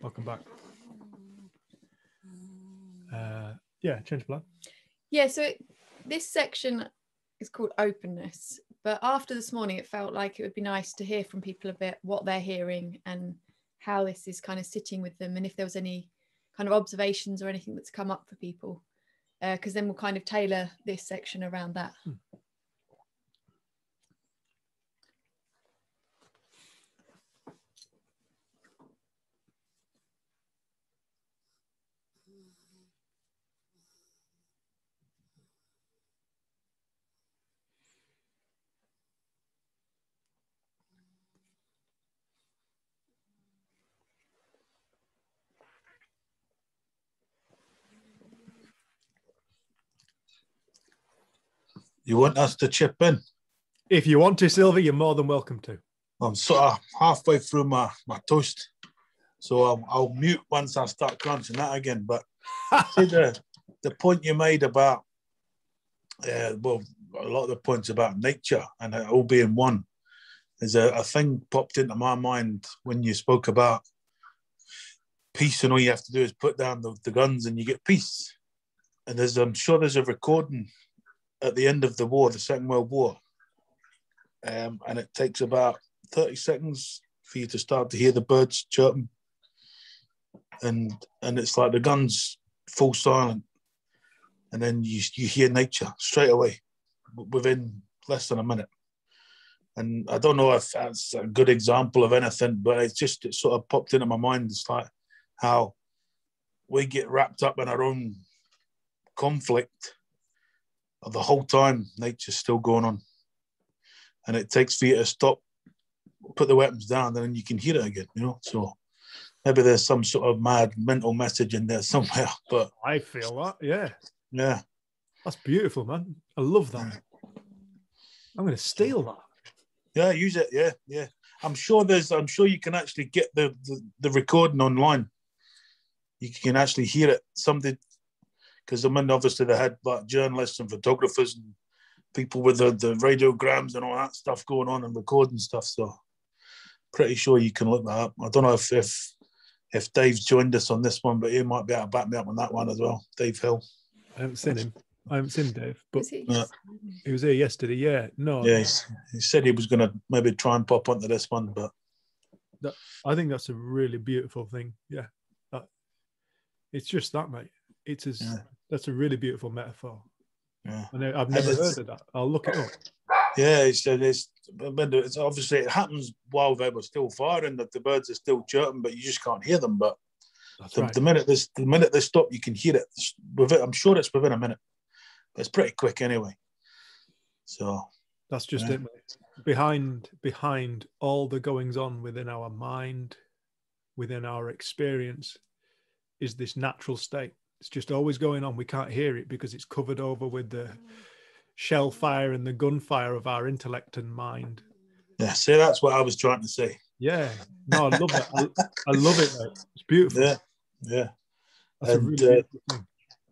Welcome back. Yeah, change plan. Yeah, so this section is called Openness. But after this morning, it felt like it would be nice to hear from people a bit what they're hearing and how this is kind of sitting with them, and if there was any kind of observations or anything that's come up for people, because then we'll kind of tailor this section around that. You want us to chip in? If you want to, Sylvie, you're more than welcome to. I'm sort of halfway through my toast, so I'll mute once I start crunching that again. But see the point you made about, well, a lot of the points about nature and it all being one, is a thing popped into my mind when you spoke about peace, and all you have to do is put down the guns and you get peace. And I'm sure there's a recording at the end of the war, the Second World War, and it takes about 30 seconds for you to start to hear the birds chirping, and it's like the guns fall silent, and then you hear nature straight away within less than a minute. And I don't know if that's a good example of anything, but it sort of popped into my mind. It's like how we get wrapped up in our own conflict the whole time. Nature's still going on, and it takes for you to stop, put the weapons down, and then you can hear it again, you know. So maybe there's some sort of mad mental message in there somewhere. But I feel that, yeah, that's beautiful, man. I love that. I'm going to steal that. Yeah, use it. Yeah. I'm sure you can actually get the recording online. You can actually hear it. Somebody, because obviously they had like journalists and photographers and people with the radiograms and all that stuff going on and recording stuff. So pretty sure you can look that up. I don't know if Dave's joined us on this one, but he might be able to back me up on that one as well. Dave Hill. I haven't seen him. I haven't seen Dave, but he was here yesterday. Yeah, no. Yeah, he said he was going to maybe try and pop onto this one, but I think that's a really beautiful thing. Yeah, it's just that, mate. That's a really beautiful metaphor. Yeah, and I've never heard of that. I'll look it up. Yeah, it's obviously it happens while they were still firing, that the birds are still chirping, but you just can't hear them. But the minute they stop, you can hear it. I'm sure it's within a minute. But it's pretty quick anyway. So that's just it, mate. Behind all the goings on within our mind, within our experience, is this natural state. It's just always going on. We can't hear it because it's covered over with the shell fire and the gunfire of our intellect and mind. Yeah, see, that's what I was trying to say. Yeah, no, I love that. I love it, mate. It's beautiful. Yeah. That's a really beautiful thing.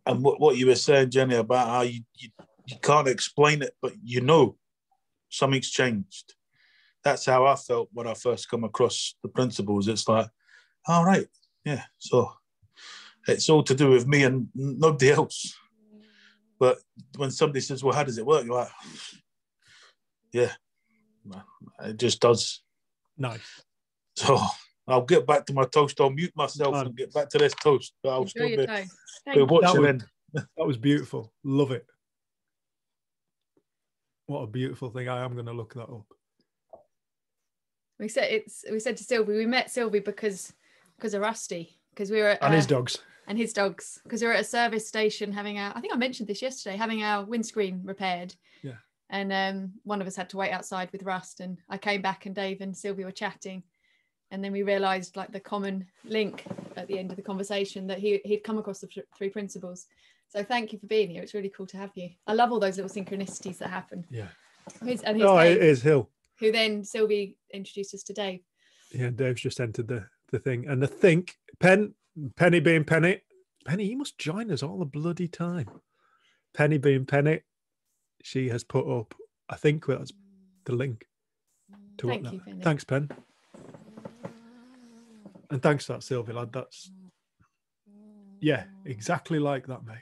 And what you were saying, Jenny, about how you can't explain it, but you know something's changed. That's how I felt when I first come across the principles. It's like, all right, yeah, so it's all to do with me and nobody else. But when somebody says, well, how does it work? You're like, yeah, it just does. Nice. So I'll get back to my toast. I'll mute myself and get back to this toast. But I'll still be watching in. That was beautiful. Love it. What a beautiful thing. I am going to look that up. We said to Sylvie, we met Sylvie because of Rusty, because we were at, and his dogs, because we were at a service station having I think I mentioned this yesterday, having our windscreen repaired. Yeah. And one of us had to wait outside with Rust, and I came back and Dave and Sylvie were chatting, and then we realised like the common link at the end of the conversation that he'd come across the three principles. So thank you for being here. It's really cool to have you. I love all those little synchronicities that happen. Yeah. Here's Dave, it is Hill. Who then Sylvie introduced us to Dave. Yeah, Dave's just entered the thing. And I think Penny being Penny, he must join us all the bloody time. Penny being Penny, she has put up, I think that's the link to Thank you, Penny. Thanks, Pen. And thanks for that, Sylvia, lad. That's, yeah, exactly like that, mate.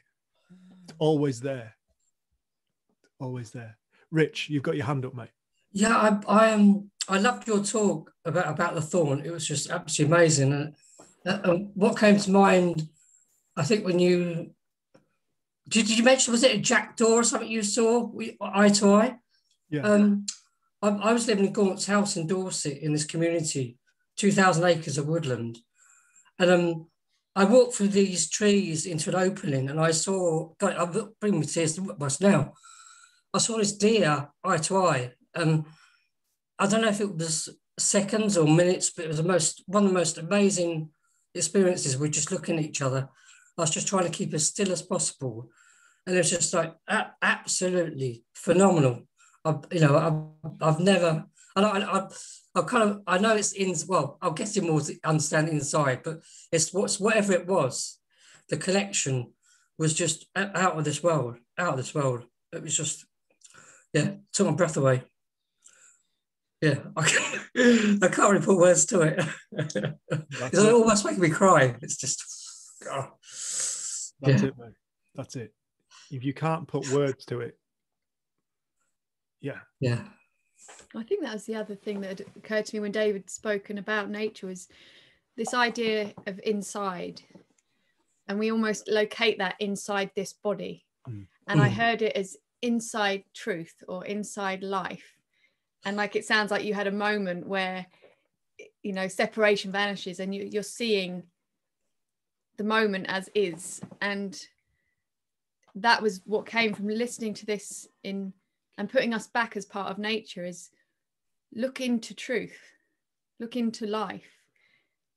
It's always there. Always there. Rich, you've got your hand up, mate. Yeah, I loved your talk about the thorn. It was just absolutely amazing. And what came to mind, I think, when you did you mention, was it a jackdaw or something you saw eye to eye? Yeah. I was living in Gaunt's house in Dorset in this community, 2,000 acres of woodland, and I walked through these trees into an opening, and I saw. God, I'm bringing me tears to us now. I saw this deer eye to eye. I don't know if it was seconds or minutes, but it was one of the most amazing experiences. We're just looking at each other. I was just trying to keep as still as possible, and it was just like absolutely phenomenal. I've never, and I know it's in. Well, I'll get in more to understand inside, but it's whatever it was. The connection was just out of this world. Out of this world. It was just, yeah, took my breath away. Yeah, I can't really put words to it. It's almost making me cry. It's just, That's it, mate. That's it. If you can't put words to it, yeah. I think that was the other thing that had occurred to me when David spoken about nature, was this idea of inside, and we almost locate that inside this body. And I heard it as inside truth or inside life. And like, it sounds like you had a moment where, you know, separation vanishes and you're seeing the moment as is. And that was what came from listening to this and putting us back as part of nature, is look into truth, look into life.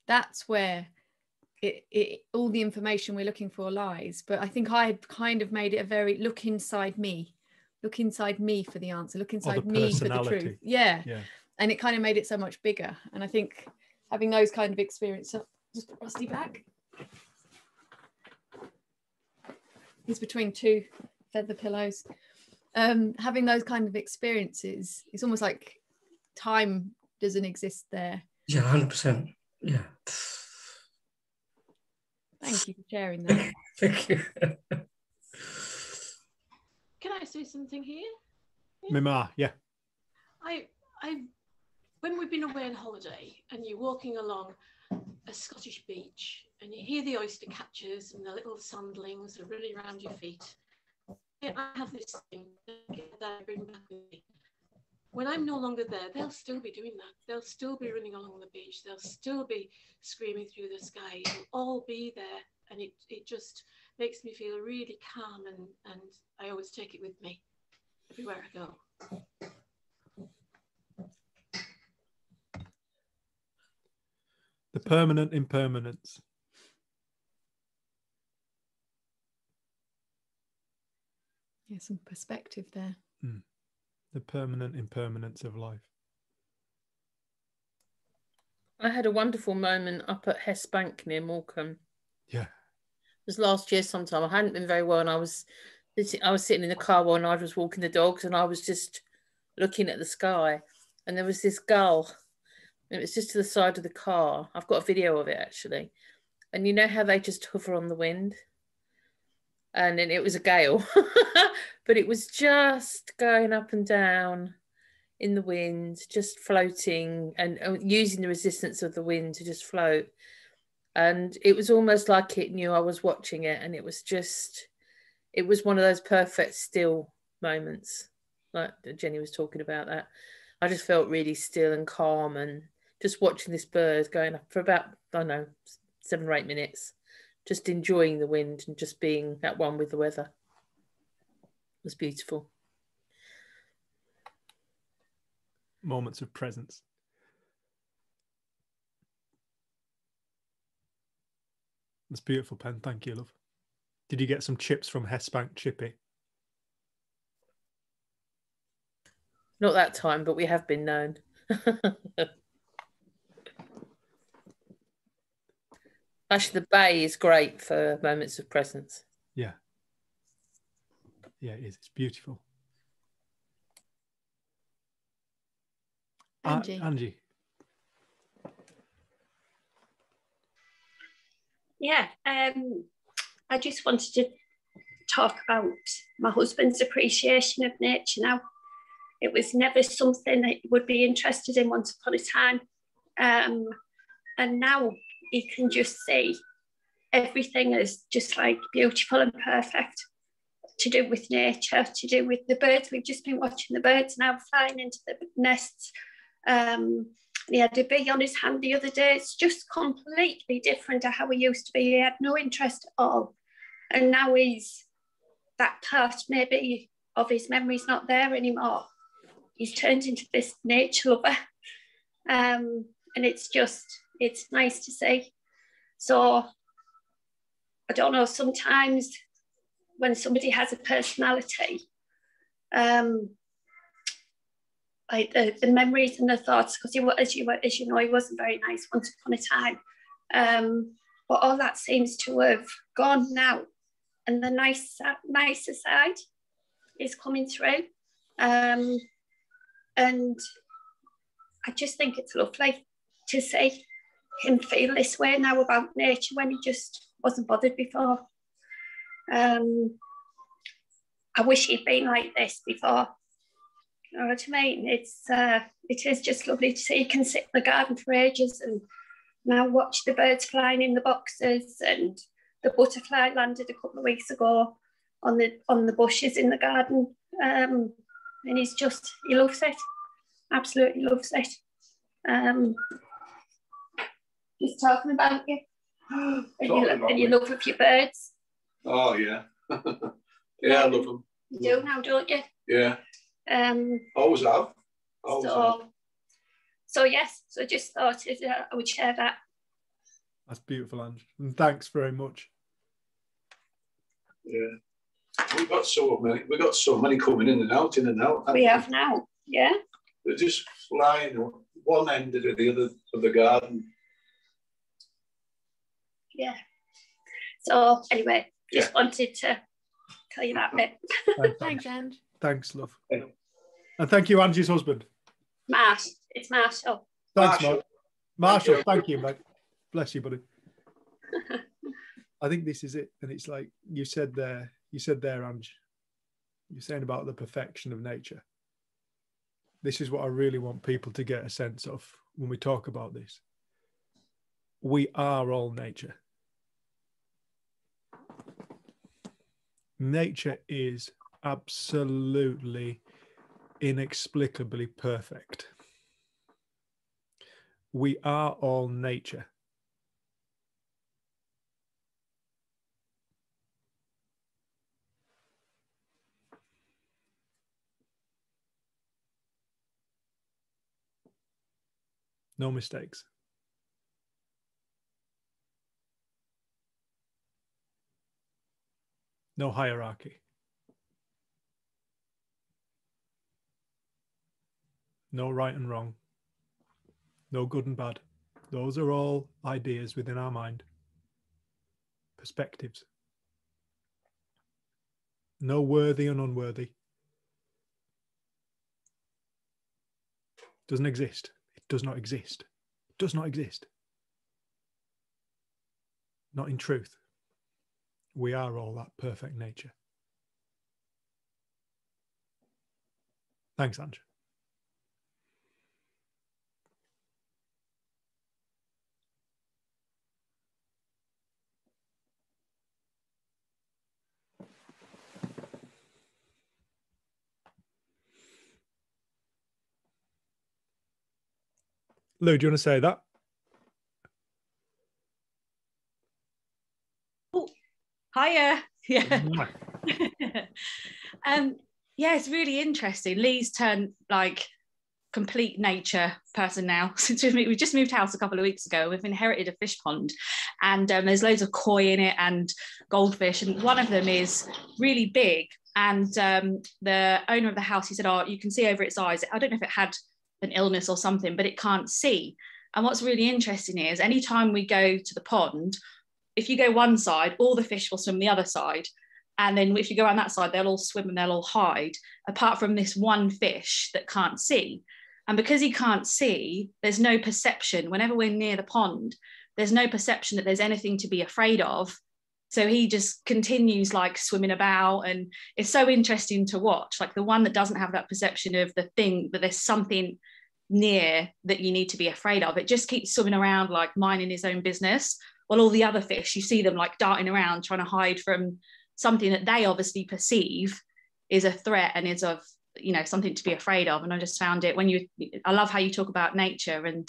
That's where all the information we're looking for lies. But I think I had kind of made it a very look inside me for the answer, look inside me for the truth. Yeah. And it kind of made it so much bigger. And I think having those kind of experiences, just put Rusty back. He's between two feather pillows. Having those kind of experiences, it's almost like time doesn't exist there. Yeah, 100%. Yeah. Thank you for sharing that. Thank you. Can I say something here? Mima, yeah. When we've been away on holiday and you're walking along a Scottish beach and you hear the oyster catchers and the little sandlings are running around your feet, I have this thing that I bring back with me. When I'm no longer there, they'll still be doing that. They'll still be running along the beach. They'll still be screaming through the sky. It'll all be there. And it just makes me feel really calm, and I always take it with me everywhere I go. The permanent impermanence. Yeah, some perspective there. The permanent impermanence of life. I had a wonderful moment up at Hess Bank near Morecambe. Yeah. It was last year sometime. I hadn't been very well, and I was sitting in the car while I was walking the dogs, and I was just looking at the sky, and there was this gull. It was just to the side of the car. I've got a video of it actually. And you know how they just hover on the wind? And then it was a gale, but it was just going up and down in the wind, just floating and using the resistance of the wind to just float. And it was almost like it knew I was watching it. And it was one of those perfect still moments, like Jenny was talking about that. I just felt really still and calm and just watching this bird going up for about, I don't know, 7 or 8 minutes, just enjoying the wind and just being at one with the weather. It was beautiful. Moments of presence. That's beautiful, Pen. Thank you, love. Did you get some chips from Hessbank Chippy? Not that time, but we have been known. Actually, the bay is great for moments of presence. Yeah. Yeah, it is. It's beautiful. Angie. Angie. Yeah, I just wanted to talk about my husband's appreciation of nature now. It was never something that he would be interested in once upon a time. And now he can just see everything as just like beautiful and perfect, to do with nature, to do with the birds. We've just been watching the birds now flying into the nests. He had a bee on his hand the other day. It's just completely different to how he used to be. He had no interest at all. And now that part maybe of his memory's not there anymore. He's turned into this nature lover. And it's nice to see. So I don't know, sometimes when somebody has a personality, like the memories and the thoughts, because as you know, he wasn't very nice once upon a time. But all that seems to have gone now, and the nicer side is coming through. And I just think it's lovely to see him feel this way now about nature when he just wasn't bothered before. I wish he'd been like this before. You know what I mean? It is just lovely to see. You can sit in the garden for ages and now watch the birds flying in the boxes, and the butterfly landed a couple of weeks ago on the bushes in the garden. And he loves it. Absolutely loves it. He's talking about you. And you love of your birds. Oh, yeah. Yeah, I love them. You do now, don't you? Yeah. Always have. So yes, so just thought I would share that. That's beautiful, Ange. And thanks very much. Yeah. We've got so many coming in and out. We have now, yeah. They're just flying one end to the other of the garden. Yeah. So anyway, just wanted to tell you that bit. Thanks, Ange. Thanks, love. And thank you, Angie's husband. It's Marshall. Thanks, Marshall, thank you, mate. Bless you, buddy. I think this is it. And it's like you said there, Ange, you're saying about the perfection of nature. This is what I really want people to get a sense of when we talk about this. We are all nature. Nature is absolutely, inexplicably perfect. We are all nature. No mistakes. No hierarchy. No right and wrong. No good and bad. Those are all ideas within our mind. Perspectives. No worthy and unworthy. Doesn't exist. It does not exist. It does not exist. Not in truth. We are all that perfect nature. Thanks, Ange. Lou, do you want to say that? Oh, hiya. Yeah. Yeah, it's really interesting. Lee's turned like complete nature person now. Since we just moved house a couple of weeks ago, we've inherited a fish pond, and there's loads of koi in it and goldfish, and one of them is really big. And the owner of the house, he said, "Oh, you can see over its eyes." I don't know if it had an illness or something, but it can't see. And what's really interesting is anytime we go to the pond, if you go one side, all the fish will swim the other side. And then if you go on that side, they'll all swim and they'll all hide, apart from this one fish that can't see. And because he can't see, there's no perception. Whenever we're near the pond, there's no perception that there's anything to be afraid of. So he just continues like swimming about, and it's so interesting to watch. Like the one that doesn't have that perception of the thing, that there's something near that you need to be afraid of, it just keeps swimming around like minding his own business, while all the other fish, you see them like darting around trying to hide from something that they obviously perceive is a threat and is of, you know, something to be afraid of. And I just found it, I love how you talk about nature, and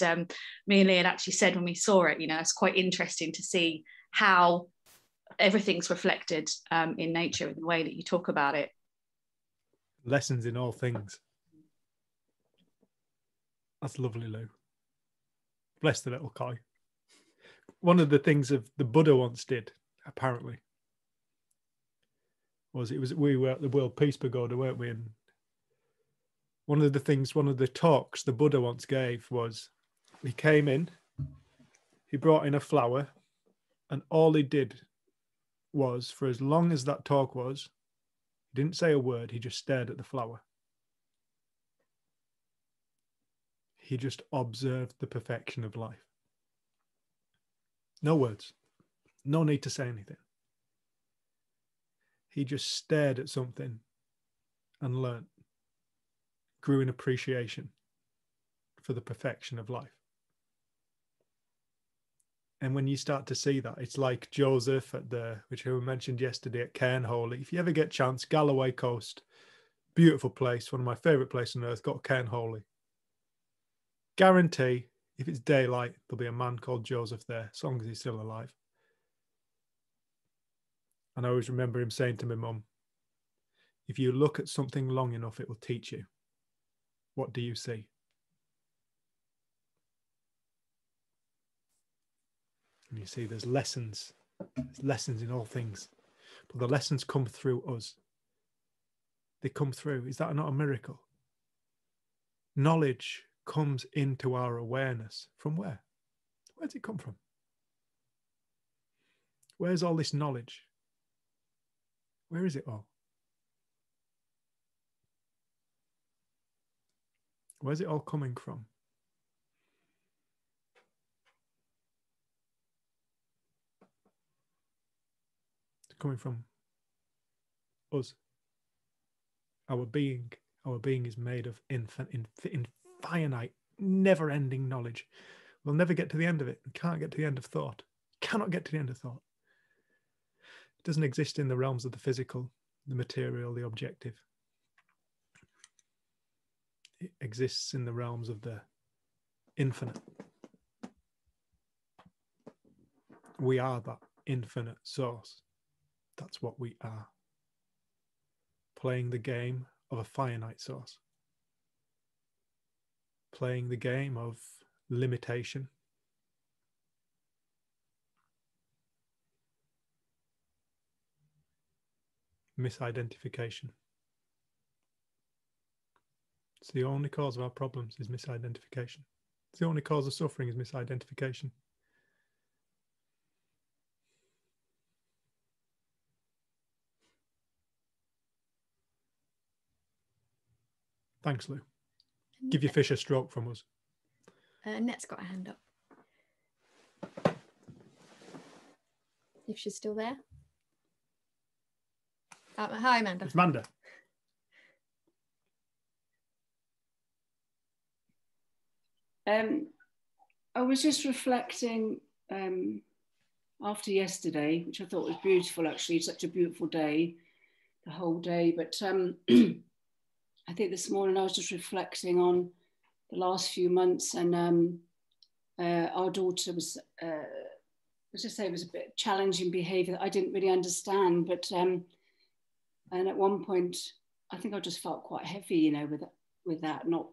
me and Leanne actually said when we saw it, you know, it's quite interesting to see how everything's reflected in nature in the way that you talk about it. Lessons in all things. That's lovely, Lou. Bless the little koi. One of the things the Buddha once did, apparently, we were at the World Peace Pagoda, weren't we? And one of the talks the Buddha once gave was, he came in, he brought in a flower, and all he did was, for as long as that talk was, he didn't say a word, he just stared at the flower. He just observed the perfection of life. No words, no need to say anything. He just stared at something and learnt, grew in appreciation for the perfection of life. And when you start to see that, it's like Joseph which we mentioned yesterday at Cairnholy. If you ever get a chance, Galloway Coast, beautiful place, one of my favourite places on earth, got Cairnholy. Guarantee, if it's daylight, there'll be a man called Joseph there, as long as he's still alive. And I always remember him saying to my mum, if you look at something long enough, it will teach you. What do you see? And you see there's lessons in all things, but the lessons come through us. They come through. Is that not a miracle? Knowledge comes into our awareness. From where? Where does it come from? Where's all this knowledge? Where is it all? Where's it all coming from? It's coming from us. Our being is made of infinite, never-ending knowledge. We'll never get to the end of it. We can't get to the end of thought. Cannot get to the end of thought. It doesn't exist in the realms of the physical, the material, the objective. It exists in the realms of the infinite. We are that infinite source. That's what we are. Playing the game of a finite source. Playing the game of limitation. Misidentification. It's the only cause of our problems is misidentification. It's the only cause of suffering is misidentification. Thanks, Lou. Give your fish a stroke from us. Net's got a hand up. If she's still there. Hi, Amanda. It's Amanda. I was just reflecting after yesterday, which I thought was beautiful, actually, such a beautiful day, the whole day. But I think this morning I was just reflecting on the last few months, and our daughter was, let's just say it was a bit challenging behaviour that I didn't really understand. But and at one point, I think I just felt quite heavy, you know, with that, not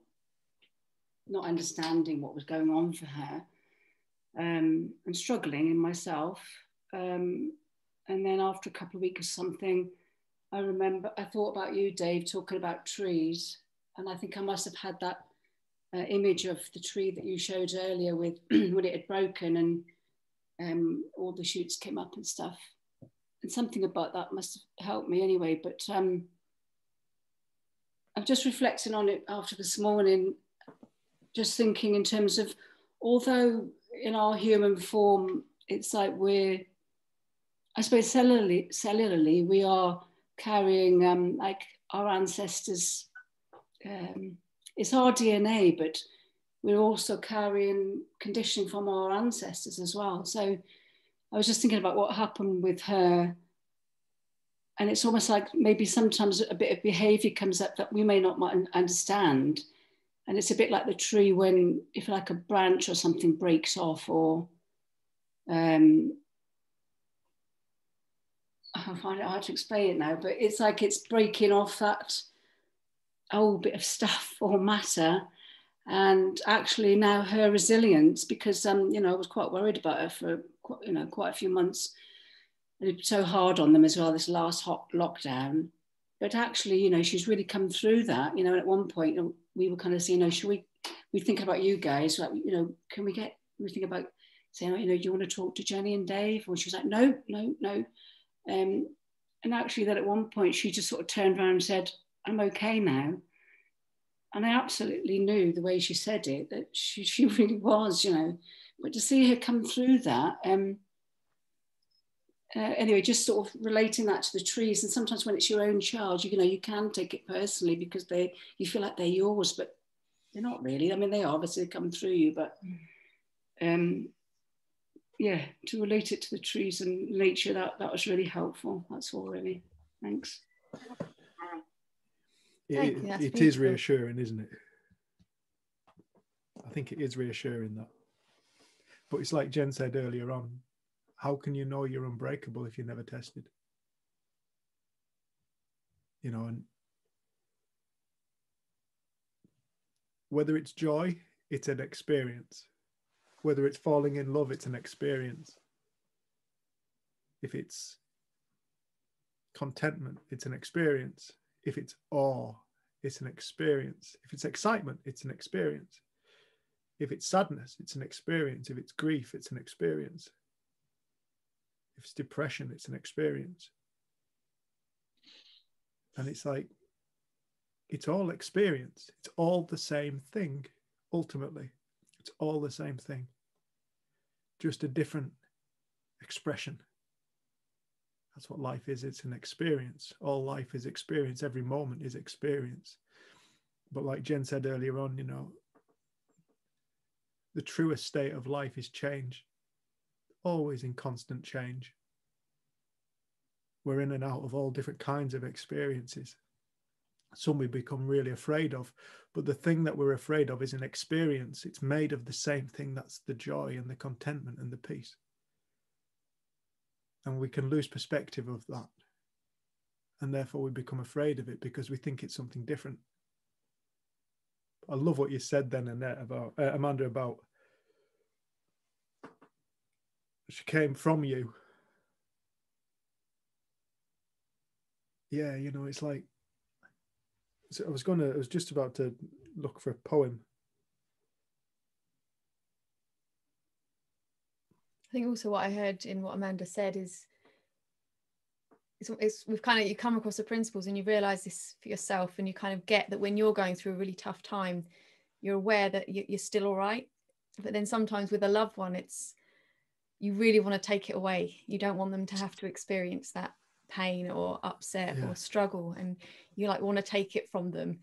understanding what was going on for her, and struggling in myself. And then after a couple of weeks or something, I thought about you, Dave, talking about trees. And I think I must have had that image of the tree that you showed earlier with when it had broken and all the shoots came up and stuff. And something about that must have helped me anyway. But I'm just reflecting on it after this morning, just thinking in terms of, although in our human form, it's like we're, I suppose cellularly we are carrying like our ancestors. It's our DNA, but we're also carrying conditioning from our ancestors as well. So I was just thinking about what happened with her. And it's almost like maybe sometimes a bit of behavior comes up that we may not understand. And it's a bit like the tree when, if like a branch or something breaks off, or I find it hard to explain it now, but it's like it's breaking off that old bit of stuff or matter. And actually now her resilience, because you know, I was quite worried about her for quite a few months. It's so hard on them as well, this last hot lockdown. But actually, you know, she's really come through that. You know, and at one point we were kind of saying, should we thinking about you guys, like, you know, we think about saying, you know, do you want to talk to Jenny and Dave? And she was like, no. And actually then at one point she just sort of turned around and said, I'm okay now. And I absolutely knew the way she said it, that she really was, you know. But to see her come through that, anyway, just sort of relating that to the trees. And sometimes when it's your own child, you know, you can take it personally because you feel like they're yours, but they're not really. I mean, they are, obviously come through you, but yeah, to relate it to the trees and nature, that was really helpful. That's all really. Thanks. It is reassuring, isn't it? I think it is reassuring that. But it's like Jen said earlier on, how can you know you're unbreakable if you never tested? You know, and whether it's joy, it's an experience. Whether it's falling in love, it's an experience. If it's contentment, it's an experience. If it's awe, it's an experience. If it's excitement, it's an experience. If it's sadness, it's an experience. If it's grief, it's an experience. If it's depression, it's an experience. And it's like, it's all experience. It's all the same thing, ultimately. It's all the same thing. Just a different expression. That's what life is. It's an experience. All life is experience. Every moment is experience. But like Jen said earlier on, you know, the truest state of life is change. Always in constant change. We're in and out of all different kinds of experiences. Some we become really afraid of, but the thing that we're afraid of is an experience. It's made of the same thing. That's the joy and the contentment and the peace. And we can lose perspective of that. And therefore we become afraid of it because we think it's something different. I love what you said then, Annette, about Amanda, about she came from you. Yeah, you know, it's like, so I was just about to look for a poem. I think also what I heard in what Amanda said is you come across the principles and you realize this for yourself, and you kind of get that when you're going through a really tough time, you're aware that you're still all right. But then sometimes with a loved one, you really want to take it away. You don't want them to have to experience that pain or upset or struggle, and you like want to take it from them.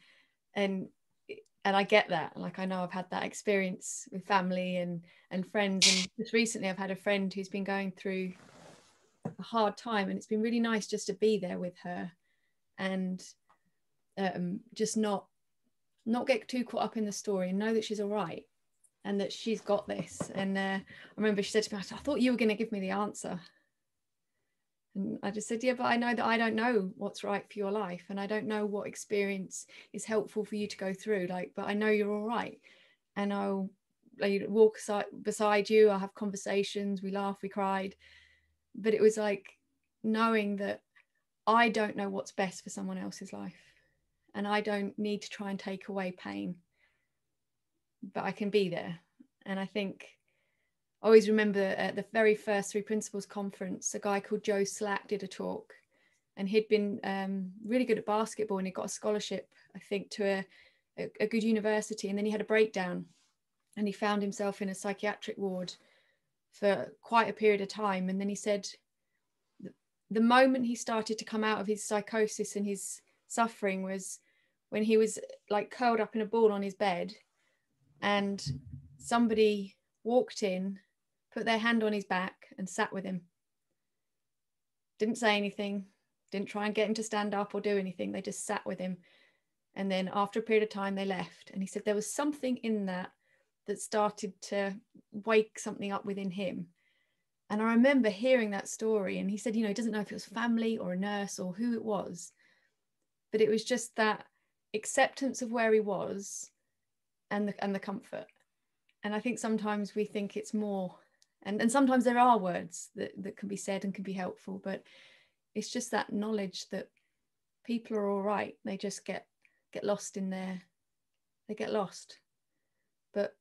And I get that. Like, I know I've had that experience with family and friends, and just recently I've had a friend who's been going through a hard time, and it's been really nice just to be there with her and just not get too caught up in the story and know that she's all right and that she's got this. And I remember she said to me, I thought you were going to give me the answer. And I just said, yeah, but I know that I don't know what's right for your life, and I don't know what experience is helpful for you to go through. But I know you're all right, and I'll walk beside you. I'll have conversations. We laughed, we cried, but it was like knowing that I don't know what's best for someone else's life, and I don't need to try and take away pain, but I can be there. And I think I always remember at the very first Three Principles conference, a guy called Joe Slack did a talk, and he'd been really good at basketball, and he got a scholarship, I think, to a good university. And then he had a breakdown, and he found himself in a psychiatric ward for quite a period of time. And then he said the moment he started to come out of his psychosis and his suffering was when he was like curled up in a ball on his bed, and somebody walked in, put their hand on his back and sat with him. Didn't say anything, didn't try and get him to stand up or do anything. They just sat with him. And then after a period of time, they left. And he said there was something in that started to wake something up within him. And I remember hearing that story, and he said, you know, he doesn't know if it was family or a nurse or who it was, but it was just that acceptance of where he was and the comfort. And I think sometimes we think it's more, and sometimes there are words that can be said and can be helpful, but it's just that knowledge that people are all right. They just get lost in there. They get lost. But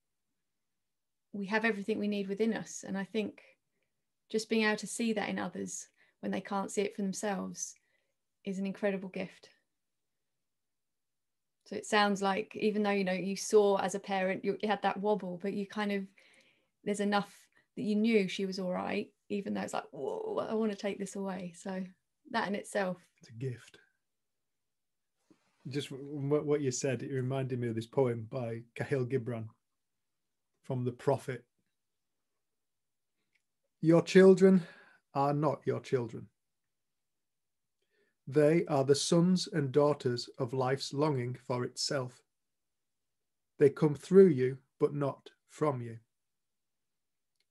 we have everything we need within us. And I think just being able to see that in others when they can't see it for themselves is an incredible gift. So it sounds like, even though, you know, you saw as a parent, you had that wobble, but you kind of, there's enough that you knew she was all right, even though it's like, whoa, I want to take this away. So that in itself. It's a gift. Just what you said, it reminded me of this poem by Khalil Gibran from The Prophet. Your children are not your children. They are the sons and daughters of life's longing for itself. They come through you, but not from you.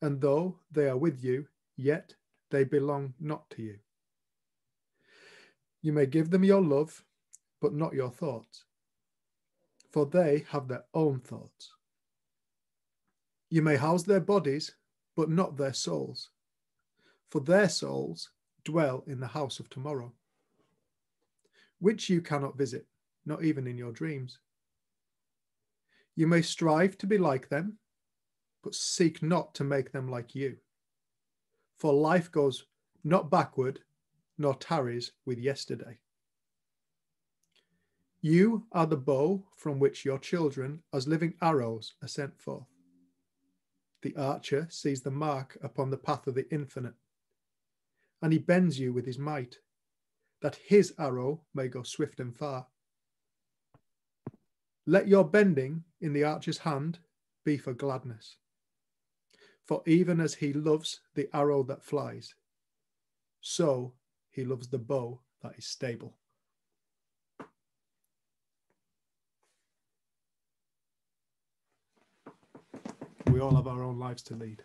And though they are with you, yet they belong not to you. You may give them your love, but not your thoughts, for they have their own thoughts. You may house their bodies, but not their souls, for their souls dwell in the house of tomorrow, which you cannot visit, not even in your dreams. You may strive to be like them, but seek not to make them like you, for life goes not backward, nor tarries with yesterday. You are the bow from which your children, as living arrows, are sent forth. The archer sees the mark upon the path of the infinite, and he bends you with his might, that his arrow may go swift and far. Let your bending in the archer's hand be for gladness, for even as he loves the arrow that flies, so he loves the bow that is stable. We all have our own lives to lead.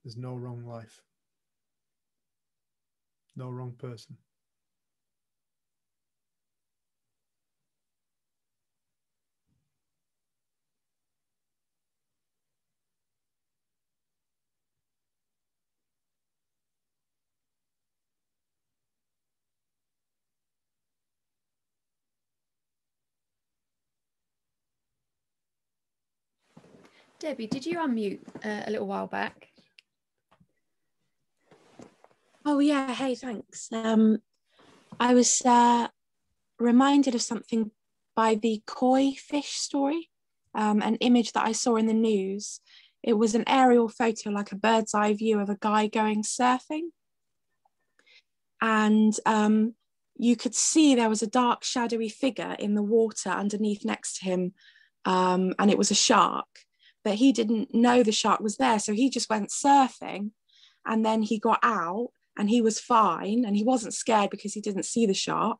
There's no wrong life. No wrong person. Debbie, did you unmute a little while back? Oh yeah, hey, thanks. I was reminded of something by the koi fish story, an image that I saw in the news. It was an aerial photo, like a bird's eye view of a guy going surfing. And you could see there was a dark, shadowy figure in the water underneath next to him, and it was a shark. But he didn't know the shark was there, so he just went surfing, and then he got out and he was fine, and he wasn't scared because he didn't see the shark.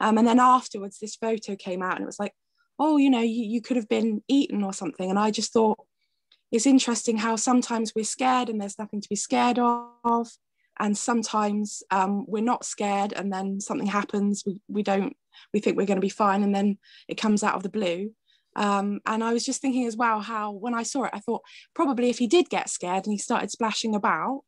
And then afterwards this photo came out and it was like, oh, you know, you could have been eaten or something. And I just thought it's interesting how sometimes we're scared and there's nothing to be scared of, and sometimes we're not scared and then something happens, we think we're going to be fine, and then it comes out of the blue. And I was just thinking as well how when I saw it, I thought probably if he did get scared and he started splashing about,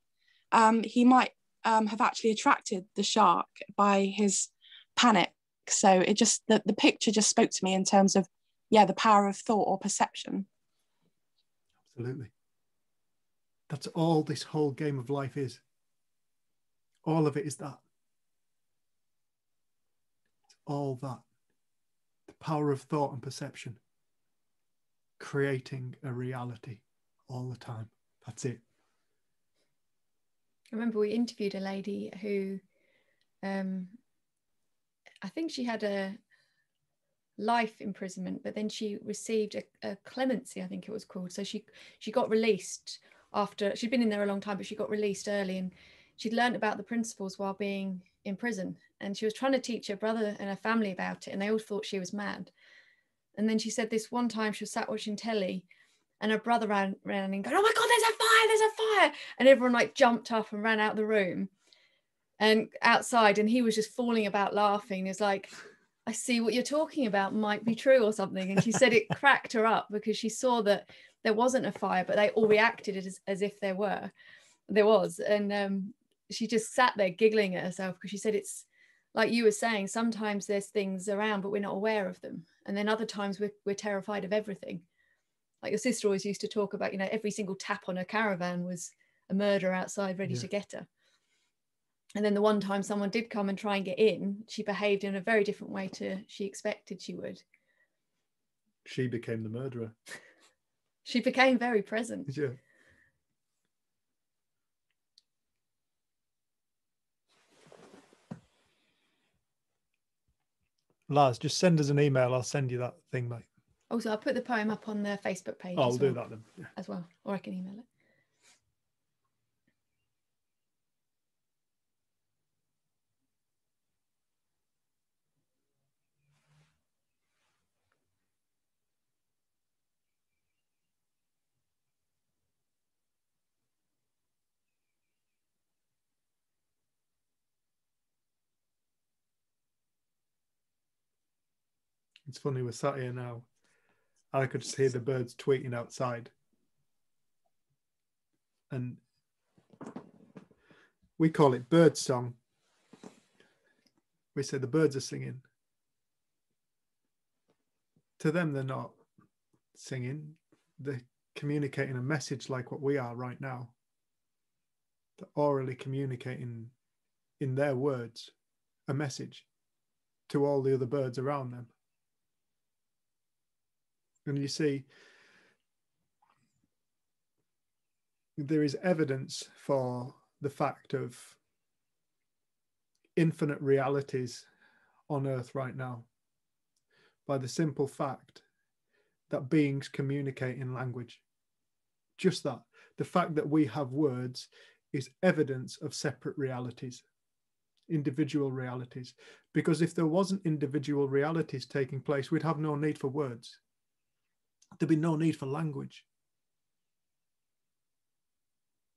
he might have actually attracted the shark by his panic. So it just, the picture just spoke to me in terms of, yeah, the power of thought or perception. Absolutely. That's all this whole game of life is. All of it is that. It's all that. The power of thought and perception, creating a reality all the time. That's it. I remember we interviewed a lady who, I think she had a life imprisonment, but then she received a clemency, I think it was called. So she got released after, she'd been in there a long time, but she got released early, and she'd learned about the principles while being in prison. And she was trying to teach her brother and her family about it, and they all thought she was mad. And then she said this one time she was sat watching telly, and her brother ran and going, "Oh my God, there's a fire!" And everyone like jumped up and ran out the room and outside, and he was just falling about laughing. It's like, I see what you're talking about might be true or something. And she said it cracked her up because she saw that there wasn't a fire, but they all reacted as if there was. And she just sat there giggling at herself, because she said, it's like you were saying, sometimes there's things around, but we're not aware of them. And then other times we're terrified of everything. Like your sister always used to talk about, every single tap on her caravan was a murderer outside ready to get her. And then the one time someone did come and try and get in, she behaved in a very different way to she expected she would. She became the murderer. She became very present. Yeah. Lars, just send us an email. I'll send you that thing, mate. Also, I'll put the poem up on the Facebook page. I'll do that then. Yeah. As well, or I can email it. It's funny, we're sat here now. I could just hear the birds tweeting outside. And we call it bird song. We say the birds are singing. To them, they're not singing. They're communicating a message like what we are right now. They're orally communicating in their words a message to all the other birds around them. And you see, there is evidence for the fact of infinite realities on Earth right now by the simple fact that beings communicate in language. Just that. The fact that we have words is evidence of separate realities, individual realities. Because if there wasn't individual realities taking place, we'd have no need for words. There'd be no need for language.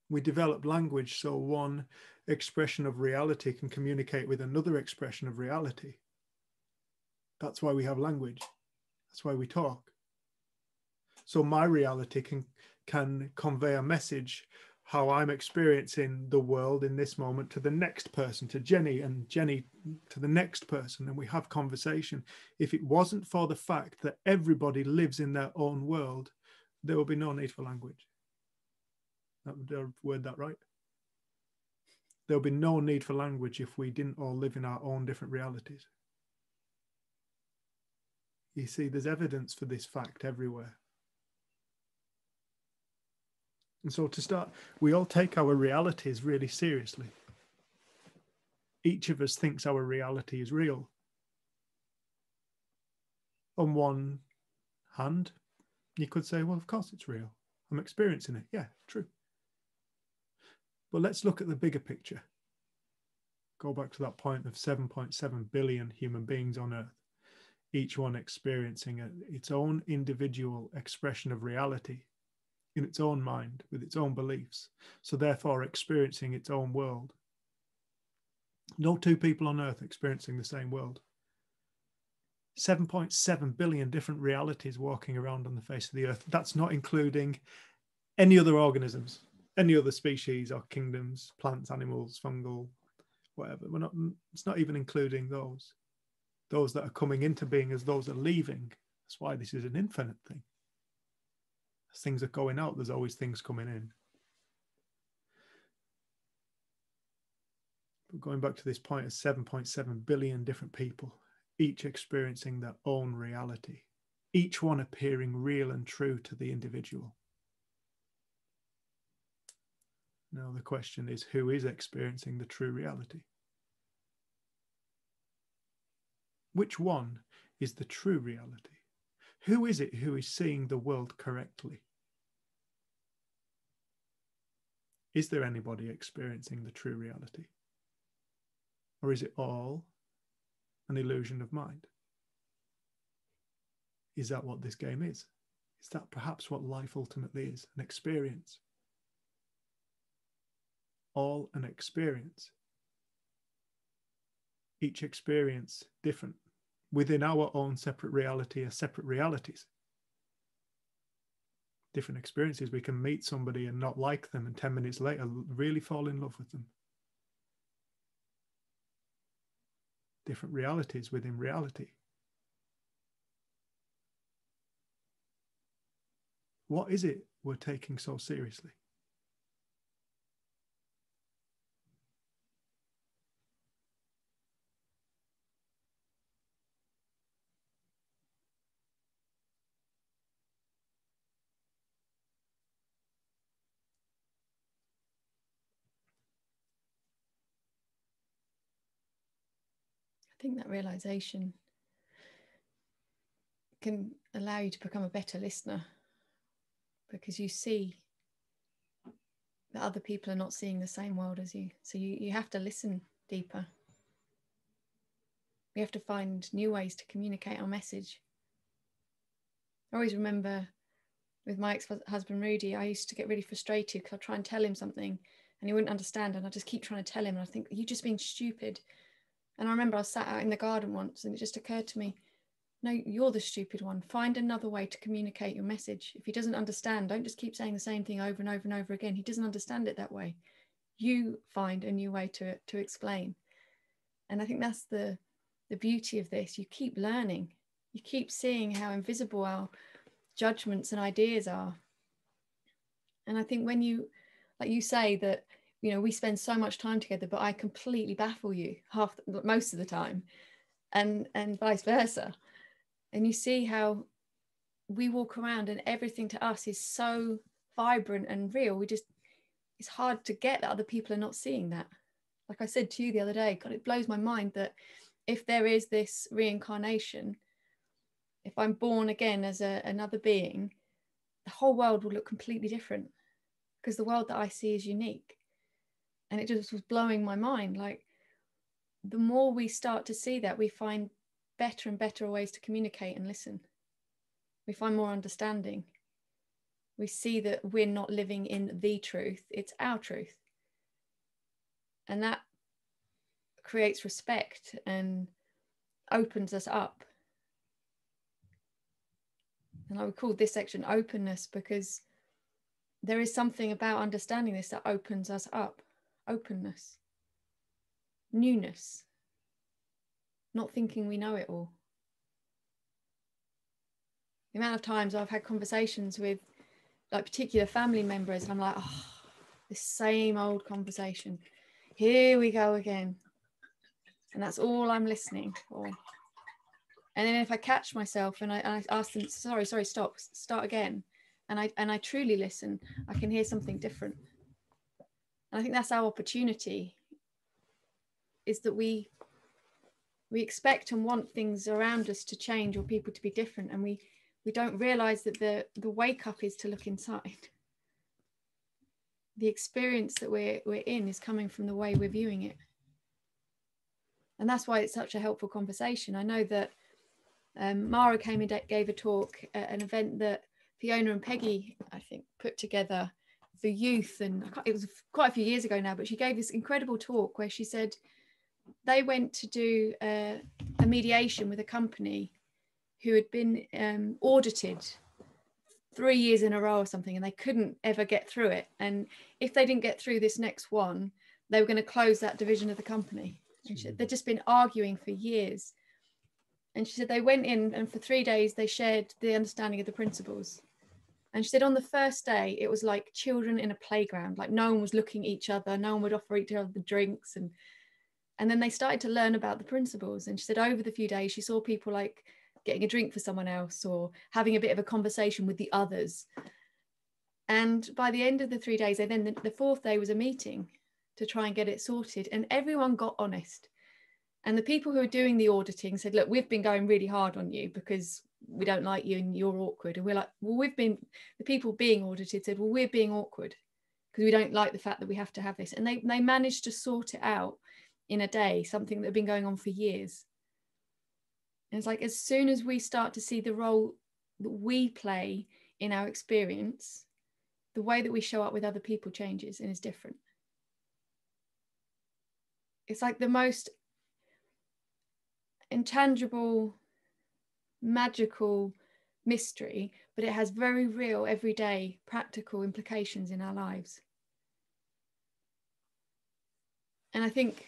We develop language so one expression of reality can communicate with another expression of reality. That's why we have language. That's why we talk. So my reality can convey a message, how I'm experiencing the world in this moment, to the next person, to Jenny, and Jenny to the next person, and we have conversation. If it wasn't for the fact that everybody lives in their own world, there would be no need for language. Did I word that right? There would be no need for language if we didn't all live in our own different realities. You see, there's evidence for this fact everywhere. And so to start, we all take our realities really seriously. Each of us thinks our reality is real. On one hand, you could say, well, of course it's real. I'm experiencing it. Yeah, true. But let's look at the bigger picture. Go back to that point of 7.7 billion human beings on Earth, each one experiencing its own individual expression of reality in its own mind, with its own beliefs, so therefore experiencing its own world. No two people on Earth experiencing the same world. 7.7 billion different realities walking around on the face of the Earth. That's not including any other organisms, any other species or kingdoms, plants, animals, fungal, whatever. It's not even including those that are coming into being as those are leaving. That's why this is an infinite thing. As things are going out, there's always things coming in. But going back to this point of 7.7 billion different people each experiencing their own reality, each one appearing real and true to the individual. Now the question is, who is experiencing the true reality? Which one is the true reality? Who is it who is seeing the world correctly? Is there anybody experiencing the true reality? Or is it all an illusion of mind? Is that what this game is? Is that perhaps what life ultimately is? An experience. All an experience. Each experience different. Within our own separate reality are separate realities. Different experiences. We can meet somebody and not like them, and 10 minutes later really fall in love with them. Different realities within reality. What is it we're taking so seriously? I think that realization can allow you to become a better listener, because you see that other people are not seeing the same world as you. So you have to listen deeper. We have to find new ways to communicate our message. I always remember with my ex-husband Rudy, I used to get really frustrated because I'd try and tell him something and he wouldn't understand, and I just keep trying to tell him, and I think, you just being stupid. And I remember I was sat out in the garden once and it just occurred to me, no, you're the stupid one. Find another way to communicate your message. If he doesn't understand, don't just keep saying the same thing over and over and over again. He doesn't understand it that way. You find a new way to explain. And I think that's the beauty of this. You keep learning. You keep seeing how invisible our judgments and ideas are. And I think when you, like you say that, you know, we spend so much time together, but I completely baffle you most of the time, and vice versa. And you see how we walk around and everything to us is so vibrant and real. It's hard to get that other people are not seeing that. Like I said to you the other day, God, it blows my mind that if there is this reincarnation, if I'm born again as another being, the whole world will look completely different, because the world that I see is unique. And it just was blowing my mind. Like, the more we start to see that, we find better and better ways to communicate and listen. We find more understanding. We see that we're not living in the truth, it's our truth. And that creates respect and opens us up. And I would call this section openness, because there is something about understanding this that opens us up. Openness, newness, not thinking we know it all. The amount of times I've had conversations with like particular family members and I'm like, oh, this same old conversation. Here we go again. And that's all I'm listening for. And then if I catch myself and I ask them, sorry, start again. And I truly listen, I can hear something different. And I think that's our opportunity, is that we expect and want things around us to change or people to be different, and we don't realize that the wake up is to look inside. The experience that we're in is coming from the way we're viewing it. And that's why it's such a helpful conversation. I know that Mara came and gave a talk at an event that Fiona and Peggy, I think, put together for youth, and it was quite a few years ago now, but she gave this incredible talk where she said they went to do a mediation with a company who had been audited 3 years in a row or something, and they couldn't ever get through it. And if they didn't get through this next one, they were going to close that division of the company. And she said, they'd just been arguing for years. And she said they went in, and for 3 days they shared the understanding of the principles. And she said on the first day, it was like children in a playground, like no one was looking at each other, no one would offer each other the drinks. And And then they started to learn about the principles. And she said over the few days, she saw people like getting a drink for someone else or having a bit of a conversation with the others. And by the end of the 3 days, then the fourth day was a meeting to try and get it sorted. And everyone got honest. And the people who were doing the auditing said, look, we've been going really hard on you because we don't like you and you're awkward. And we're like, well, the people being audited said, well, we're being awkward because we don't like the fact that we have to have this. And they managed to sort it out in a day, something that had been going on for years. And it's like, as soon as we start to see the role that we play in our experience, the way that we show up with other people changes and is different. It's like the most intangible, magical mystery, but it has very real, everyday, practical implications in our lives. And I think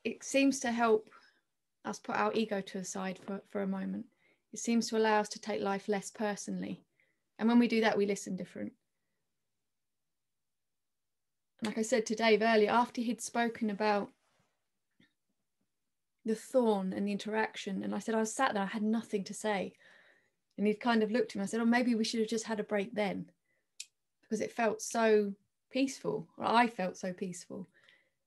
it seems to help us put our ego to the side for a moment. It seems to allow us to take life less personally. And when we do that, we listen different. And like I said to Dave earlier, after he'd spoken about the thorn and the interaction, and I said, I was sat there, I had nothing to say. And he'd kind of looked at me, I said, oh, maybe we should have just had a break then, because it felt so peaceful, or I felt so peaceful.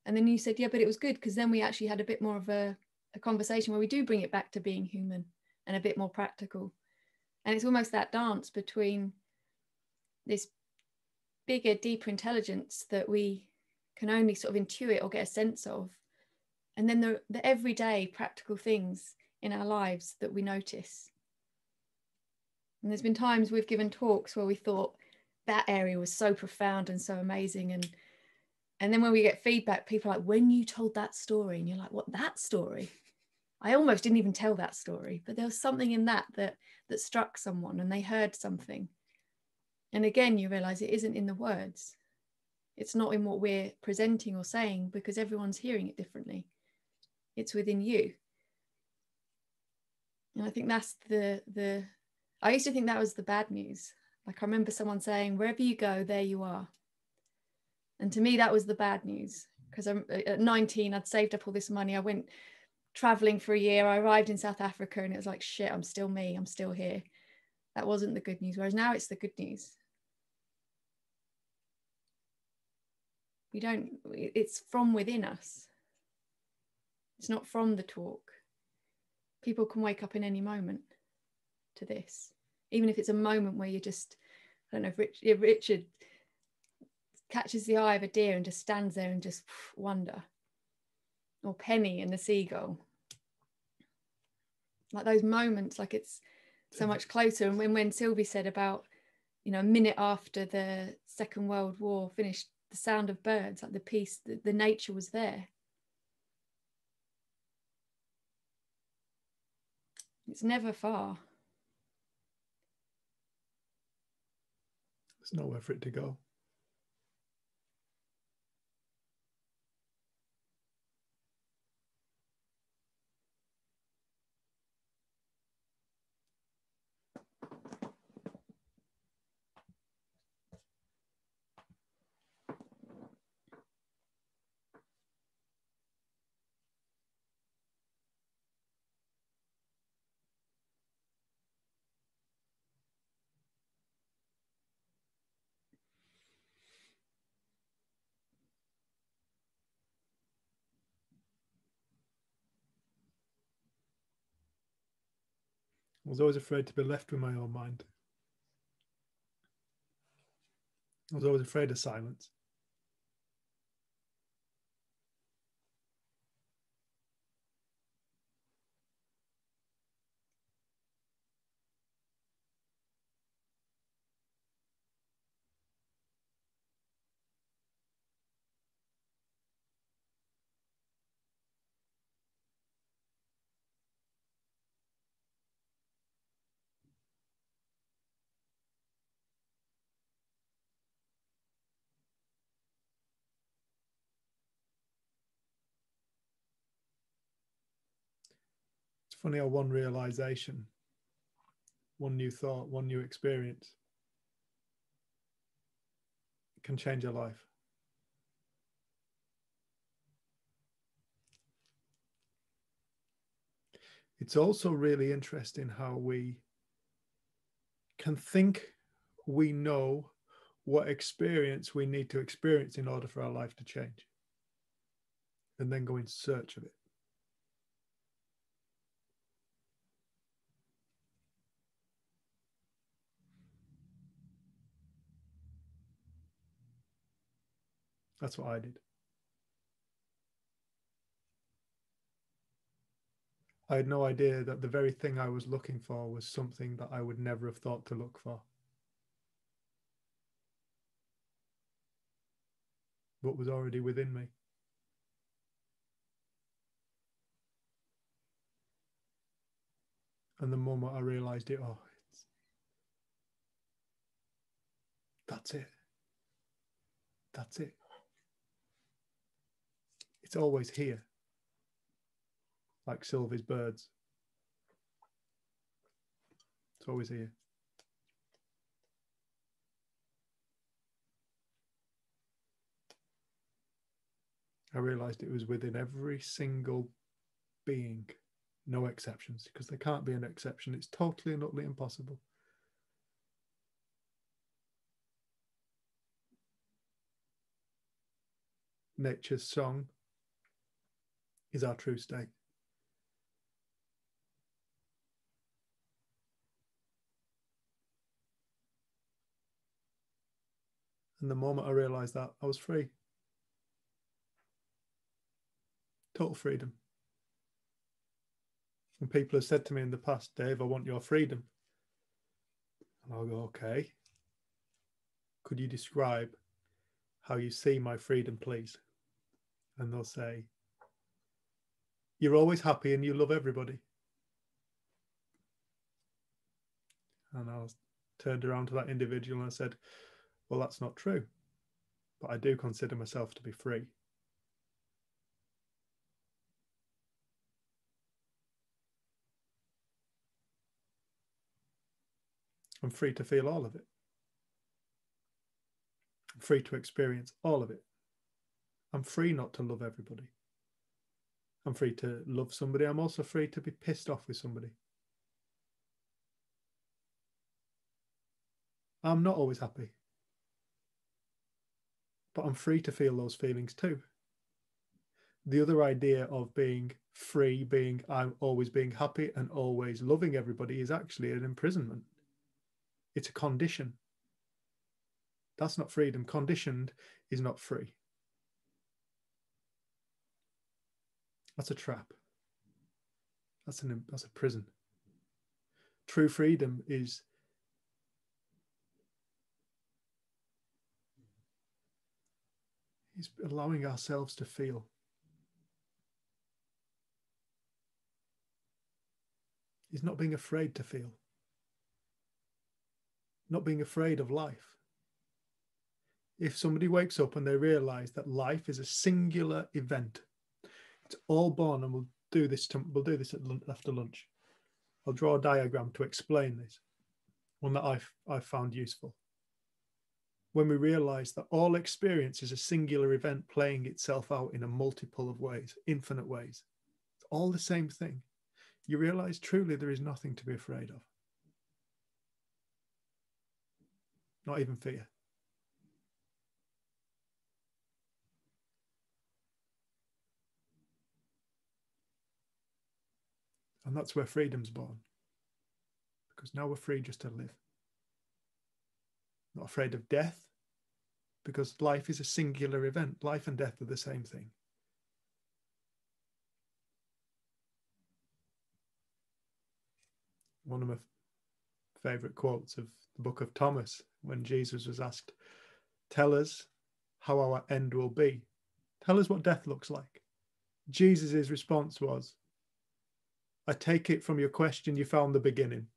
And then you said, yeah, but it was good because then we actually had a bit more of a conversation where we do bring it back to being human and a bit more practical. And it's almost that dance between this bigger, deeper intelligence that we can only sort of intuit or get a sense of, and then the everyday practical things in our lives that we notice. And there's been times we've given talks where we thought that area was so profound and so amazing, and then when we get feedback, people are like, when you told that story, and you're like, what, that story? I almost didn't even tell that story, but there was something in that struck someone and they heard something. And again, you realize it isn't in the words. It's not in what we're presenting or saying, because everyone's hearing it differently. It's within you. And I think that's I used to think that was the bad news. Like I remember someone saying, wherever you go, there you are. And to me, that was the bad news, because at 19, I'd saved up all this money. I went traveling for a year. I arrived in South Africa and it was like, shit, I'm still me. I'm still here. That wasn't the good news. Whereas now it's the good news. It's from within us. It's not from the talk. People can wake up in any moment to this. Even if it's a moment where you just, I don't know if Richard catches the eye of a deer and just stands there and just wonder. Or Penny and the seagull. Like those moments, like it's so much closer. And when Sylvie said about, a minute after the Second World War finished, the sound of birds, like the peace, the nature was there. It's never far. There's nowhere for it to go. I was always afraid to be left with my own mind. I was always afraid of silence. It's funny how one realization, one new thought, one new experience can change your life. It's also really interesting how we can think we know what experience we need to experience in order for our life to change, and then go in search of it. That's what I did. I had no idea that the very thing I was looking for was something that I would never have thought to look for, but was already within me. And the moment I realized it, that's it. That's it. It's always here, like Sylvie's birds. It's always here. I realized it was within every single being, no exceptions, because there can't be an exception. It's totally and utterly impossible. Nature's song is our true state. And the moment I realized that, I was free. Total freedom. And people have said to me in the past, Dave, I want your freedom. And I'll go, okay. Could you describe how you see my freedom, please? And they'll say, you're always happy and you love everybody. And I turned around to that individual and I said, well, that's not true, but I do consider myself to be free. I'm free to feel all of it. I'm free to experience all of it. I'm free not to love everybody. I'm free to love somebody. I'm also free to be pissed off with somebody. I'm not always happy, but I'm free to feel those feelings too. The other idea of being free, I'm always being happy and always loving everybody, is actually an imprisonment. It's a condition. That's not freedom. Conditioned is not free. That's a trap. That's a prison. True freedom is allowing ourselves to feel. Is not being afraid to feel. Not being afraid of life. If somebody wakes up and they realize that life is a singular event, it's all born, and we'll do this after lunch. I'll draw a diagram to explain this, one that I've found useful. When we realize that all experience is a singular event playing itself out in a multiple of ways, infinite ways, it's all the same thing, you realize truly there is nothing to be afraid of. Not even fear. And that's where freedom's born. Because now we're free just to live. Not afraid of death, because life is a singular event. Life and death are the same thing. One of my favorite quotes of the book of Thomas, when Jesus was asked, tell us how our end will be. Tell us what death looks like. Jesus' response was, I take it from your question you found the beginning,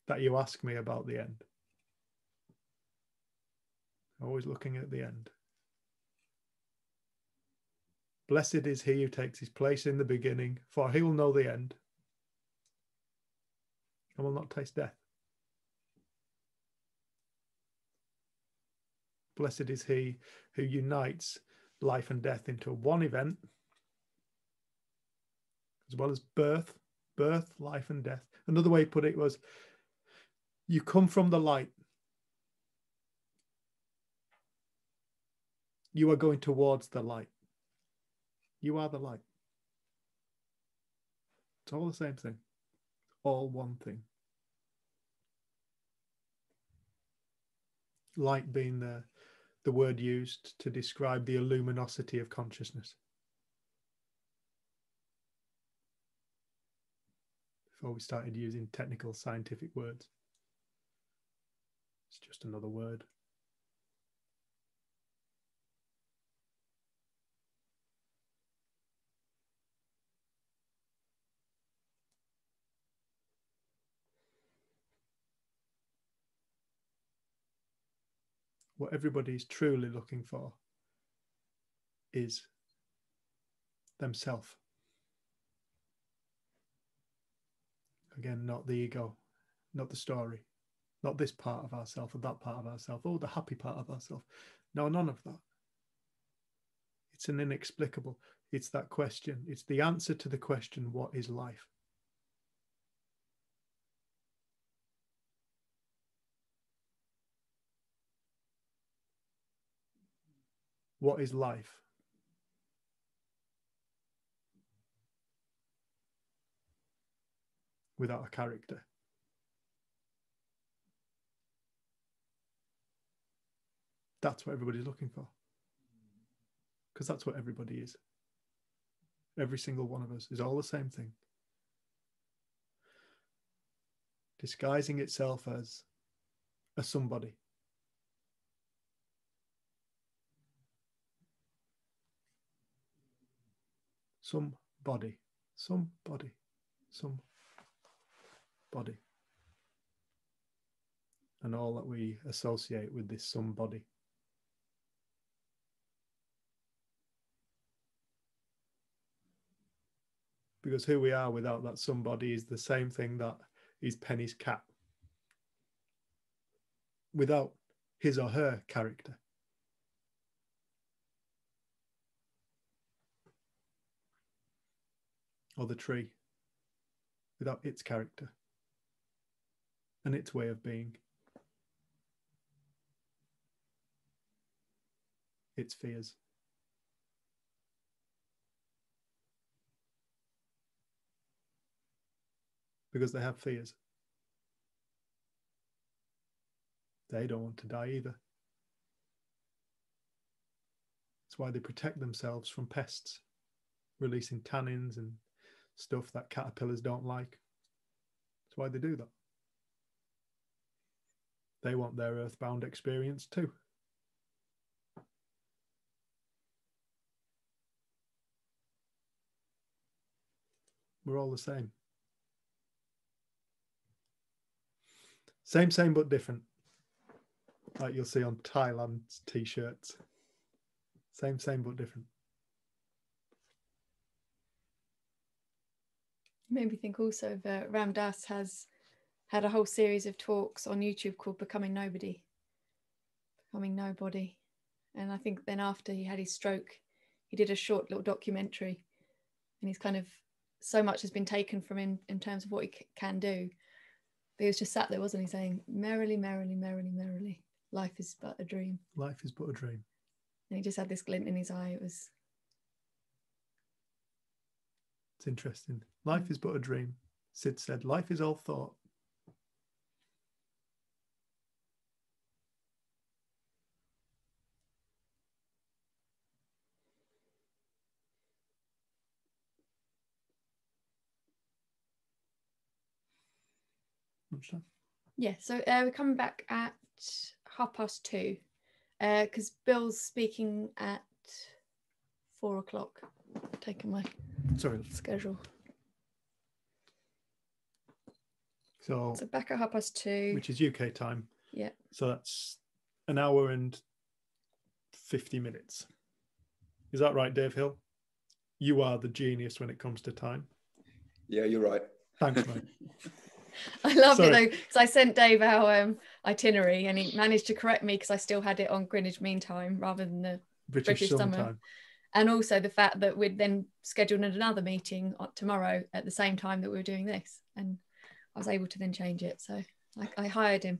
that you ask me about the end. Always looking at the end. Blessed is he who takes his place in the beginning, for he will know the end and will not taste death. Blessed is he who unites life and death into one event, as well as birth, birth, life, and death. Another way to put it was, you come from the light. You are going towards the light. You are the light. It's all the same thing. All one thing. Light being the word used to describe the luminosity of consciousness. Before we started using technical scientific words. It's just another word. What everybody is truly looking for is themselves. Again, not the ego, not the story, not this part of ourselves or that part of ourselves, or the happy part of ourselves. No, none of that. It's an inexplicable. It's that question. It's the answer to the question, what is life? What is life? Without a character. That's what everybody's looking for. Because that's what everybody is. Every single one of us is all the same thing. Disguising itself as a somebody. Somebody. Somebody. Somebody. And all that we associate with this somebody. Because who we are without that somebody is the same thing that is Penny's cat. Without his or her character. Or the tree. Without its character. And its way of being. Its fears. Because they have fears. They don't want to die either. That's why they protect themselves from pests, releasing tannins and stuff that caterpillars don't like. That's why they do that. They want their earthbound experience too. We're all the same. Same but different. Like you'll see on Thailand's t-shirts. Same but different. Made me think also of Ram Dass has had a whole series of talks on YouTube called Becoming Nobody. Becoming Nobody. And I think then after he had his stroke, he did a short little documentary. And he's kind of, so much has been taken from him in terms of what he can do. But he was just sat there, wasn't he, saying, merrily, merrily, merrily, merrily, life is but a dream. Life is but a dream. And he just had this glint in his eye. It was... It's interesting. Life is but a dream. Sid said, life is all thought. Yeah, so we're coming back at 2:30 because Bill's speaking at 4 o'clock. Taking my schedule. So back at 2:30, which is UK time. Yeah. So that's an hour and 50 minutes. Is that right, Dave Hill? You are the genius when it comes to time. Yeah, you're right. Thanks, mate. I love it though, because I sent Dave our itinerary and he managed to correct me because I still had it on Greenwich Mean Time rather than the British Summer. And also the fact that we'd then scheduled another meeting tomorrow at the same time that we were doing this. And I was able to then change it. So I hired him.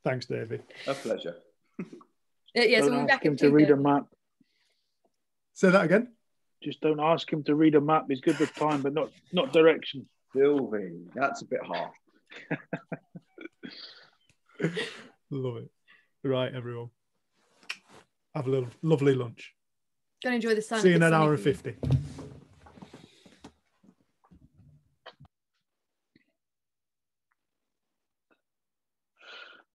Thanks, David. A pleasure. Yeah, so Don't we'll be ask back him at to read a 2:30. map. Say that again. Just don't ask him to read a map. He's good with time, but not direction. Sylvie, that's a bit harsh. Love it. Right, everyone. Have a little lovely lunch. Go and enjoy the sun. See you in It's an sunny hour for and you. 50.